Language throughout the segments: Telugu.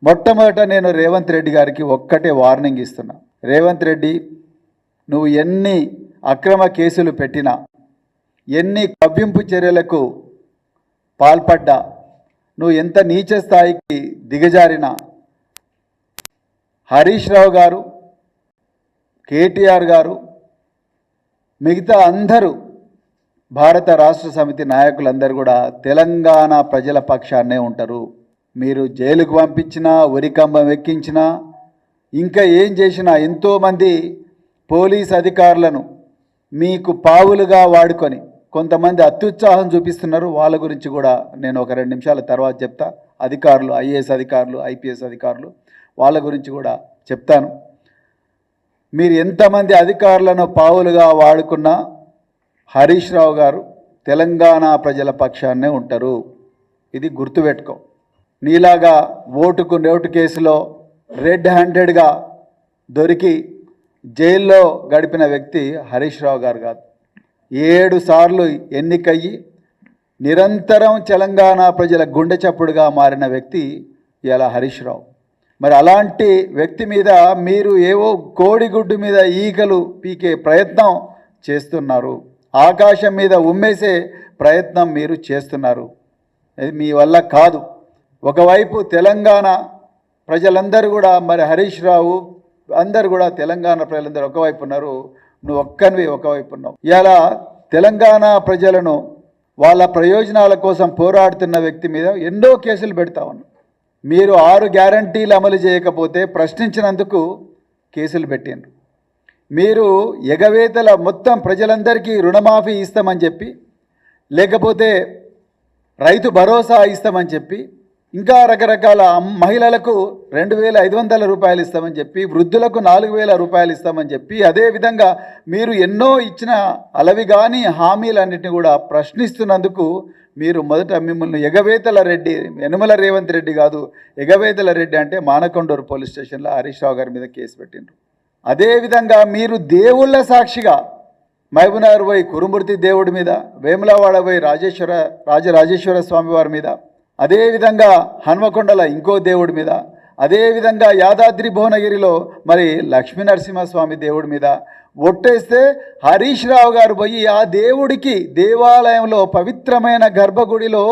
మొట్టమొదట నేను రేవంత్ రెడ్డి గారికి ఒక్కటే వార్నింగ్ ఇస్తున్నా. రేవంత్ రెడ్డి, నువ్వు ఎన్ని అక్రమ కేసులు పెట్టినా, ఎన్ని కవ్వింపు చర్యలకు పాల్పడ్డా, నువ్వు ఎంత నీచ స్థాయికి దిగజారినా, హరీష్ రావు గారు, కేటీఆర్ గారు, మిగతా అందరూ భారత రాష్ట్ర సమితి నాయకులందరూ కూడా తెలంగాణ ప్రజల పక్షాన్నే ఉంటారు. మీరు జైలుకు పంపించినా, ఉరికంబం ఎక్కించినా, ఇంకా ఏం చేసినా ఎంతోమంది పోలీస్ అధికారులను మీకు పావులుగా వాడుకొని కొంతమంది అత్యుత్సాహం చూపిస్తున్నారు. వాళ్ళ గురించి కూడా నేను ఒక 2 నిమిషాల తర్వాత చెప్తా. అధికారులు, ఐఏఎస్ అధికారులు, ఐపీఎస్ అధికారులు, వాళ్ళ గురించి కూడా చెప్తాను. మీరు ఎంతమంది అధికారులను పావులుగా వాడుకున్నా హరీష్ రావు గారు తెలంగాణ ప్రజల పక్షాన్నే ఉంటారు. ఇది గుర్తుపెట్టుకో. నీలాగా ఓటుకు నోటు కేసులో రెడ్ హ్యాండెడ్గా దొరికి జైల్లో గడిపిన వ్యక్తి హరీష్ రావు గారు కాదు. 7 సార్లు ఎన్నికయ్యి నిరంతరం తెలంగాణ ప్రజల గుండె చప్పుడుగా మారిన వ్యక్తి ఇలా హరీష్ రావు. మరి అలాంటి వ్యక్తి మీద మీరు ఏవో కోడిగుడ్డు మీద ఈగలు పీకే ప్రయత్నం చేస్తున్నారు. ఆకాశం మీద ఉమ్మేసే ప్రయత్నం మీరు చేస్తున్నారు. ఇది మీ వల్ల కాదు. ఒకవైపు తెలంగాణ ప్రజలందరూ కూడా, మరి హరీష్ రావు అందరూ కూడా తెలంగాణ ప్రజలందరూ ఒకవైపు ఉన్నారు, నువ్వు ఒక్కనివి ఒకవైపు ఉన్నావు. ఇలా తెలంగాణ ప్రజలను వాళ్ళ ప్రయోజనాల కోసం పోరాడుతున్న వ్యక్తి మీద ఎన్నో కేసులు పెడతా ఉన్నావు. మీరు 6 గ్యారంటీలు అమలు చేయకపోతే ప్రశ్నించినందుకు కేసులు పెట్టిండ్రు. మీరు ఎగవేతల మొత్తం ప్రజలందరికీ రుణమాఫీ ఇస్తామని చెప్పి, లేకపోతే రైతు భరోసా ఇస్తామని చెప్పి, ఇంకా రకరకాల మహిళలకు 2,500 రూపాయలు ఇస్తామని చెప్పి, వృద్ధులకు 4,000 రూపాయలు ఇస్తామని చెప్పి, అదేవిధంగా మీరు ఎన్నో ఇచ్చిన అలవిగాని హామీలన్నింటినీ కూడా ప్రశ్నిస్తున్నందుకు మీరు మొదట మిమ్మల్ని ఎగవేతల రెడ్డి, యనుమల రేవంత్ రెడ్డి కాదు, ఎగవేతల రెడ్డి అంటే మానకొండూరు పోలీస్ స్టేషన్లో హరీష్ రావు గారి మీద కేసు పెట్టిండ్రు. అదేవిధంగా మీరు దేవుళ్ళ సాక్షిగా మహబూబ్నగర్ పోయి కురుమూర్తి దేవుడి మీద, వేములవాడ పోయి రాజరాజేశ్వర స్వామి వారి మీద, అదేవిధంగా హన్మకొండల ఇంకో దేవుడి మీద, అదేవిధంగా యాదాద్రి భువనగిరిలో మరి లక్ష్మీ నరసింహస్వామి దేవుడి మీద ఒట్టేస్తే హరీష్ రావు గారు పోయి ఆ దేవుడికి దేవాలయంలో పవిత్రమైన గర్భగుడిలో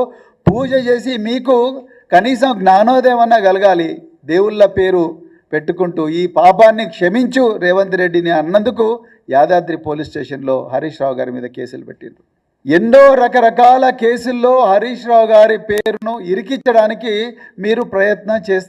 పూజ చేసి మీకు కనీసం జ్ఞానోదయం అన్నా కలగాలి, దేవుళ్ళ పేరు పెట్టుకుంటూ ఈ పాపాన్ని క్షమించు రేవంత్ రెడ్డిని అన్నందుకు యాదాద్రి పోలీస్ స్టేషన్లో హరీష్ రావు గారి మీద కేసులు పెట్టిండ్రు. ఎన్నో రకరకాల కేసుల్లో హరీష్ రావు గారి పేరును ఇరికించడానికి మీరు ప్రయత్నం చేస్తారు.